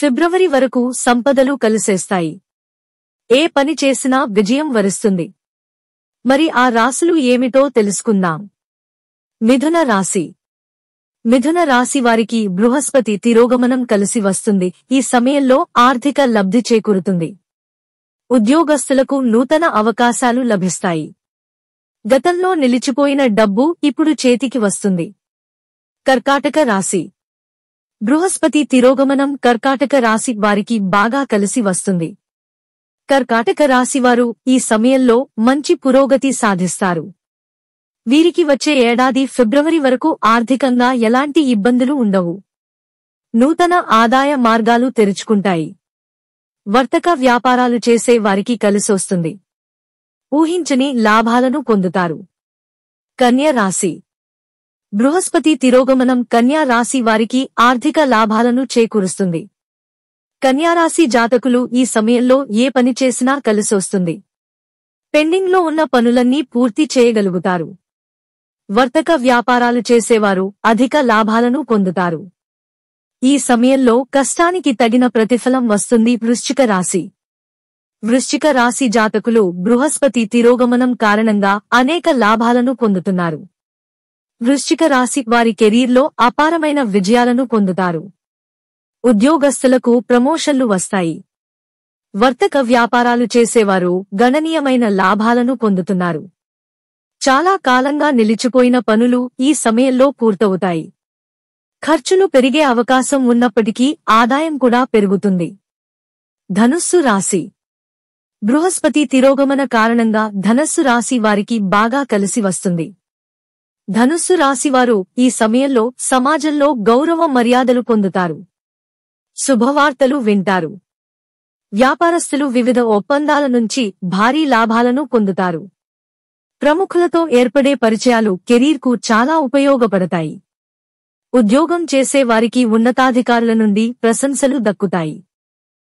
ఫిబ్రవరి వరకు సంపదలు కలిసేస్తాయి. ఏ పని చేసినా విజయం వరిస్తుంది. మరి ఆ రాశులు ఏమిటో తెలుసుకుందాం. మిథున రాశి. మిథున రాశి వారికి బృహస్పతి తిరోగమనం కలిసి వస్తుంది. ఈ సమయంలో ఆర్థిక లబ్ధి చేకూరుతుంది. ఉద్యోగస్తులకు నూతన అవకాశాలు లభిస్తాయి. గతంలో నిలిచిపోయిన డబ్బు ఇప్పుడు చేతికి వస్తుంది. కర్కాటక రాశి. బృహస్పతి తిరోగమనం కర్కాటక రాశి వారికి బాగా కలిసి వస్తుంది. కర్కాటక రాశివారు ఈ సమయంలో మంచి పురోగతి సాధిస్తారు. వీరికి వచ్చే ఏడాది ఫిబ్రవరి వరకు ఆర్థికంగా ఎలాంటి ఇబ్బందులు ఉండవు. నూతన ఆదాయ మార్గాలు తెరుచుకుంటాయి. వర్తక వ్యాపారాలు చేసే వారికి కలిసొస్తుంది. ఊహించని లాభాలను పొందుతారు. కన్య రాశి. బృహస్పతి తిరోగమనం కన్యా రాశి వారికి ఆర్థిక లాభాలను చేకూరుస్తుంది. కన్యారాశి జాతకులు ఈ సమయంలో ఏ పని చేసినా కలిసొస్తుంది. పెండింగ్లో ఉన్న పనులన్నీ పూర్తి చేయగలుగుతారు. వర్తక వ్యాపారాలు చేసేవారు అధిక లాభాలను పొందుతారు. ఈ సమయంలో కష్టానికి తగిన ప్రతిఫలం వస్తుంది. వృశ్చిక రాశి. వృశ్చిక రాశి జాతకులు బృహస్పతి తిరోగమనం కారణంగా అనేక లాభాలను పొందుతున్నారు. వృశ్చిక రాశి వారి కెరీర్లో అపారమైన విజయాలను పొందుతారు. ఉద్యోగస్తులకు ప్రమోషన్లు వస్తాయి. వర్తక వ్యాపారాలు చేసేవారు గణనీయమైన లాభాలను పొందుతున్నారు. చాలా కాలంగా నిలిచిపోయిన పనులు ఈ సమయంలో పూర్తవుతాయి. ఖర్చులు పెరిగే అవకాశం ఉన్నప్పటికీ ఆదాయం కూడా పెరుగుతుంది. ధనుస్సు రాశి. బృహస్పతి తిరోగమన కారణంగా ధనస్సు రాశి వారికి బాగా కలిసి వస్తుంది. ధనుస్సు రాశివారు ఈ సమయంలో సమాజంలో గౌరవ మర్యాదలు పొందుతారు. శుభవార్తలు వింటారు. వ్యాపారస్తులు వివిధ ఒప్పందాల నుంచి భారీ లాభాలను పొందుతారు. ప్రముఖులతో ఏర్పడే పరిచయాలు కెరీర్కు చాలా ఉపయోగపడతాయి. ఉద్యోగం చేసే వారికి ఉన్నతాధికారుల నుండి ప్రశంసలు దక్కుతాయి.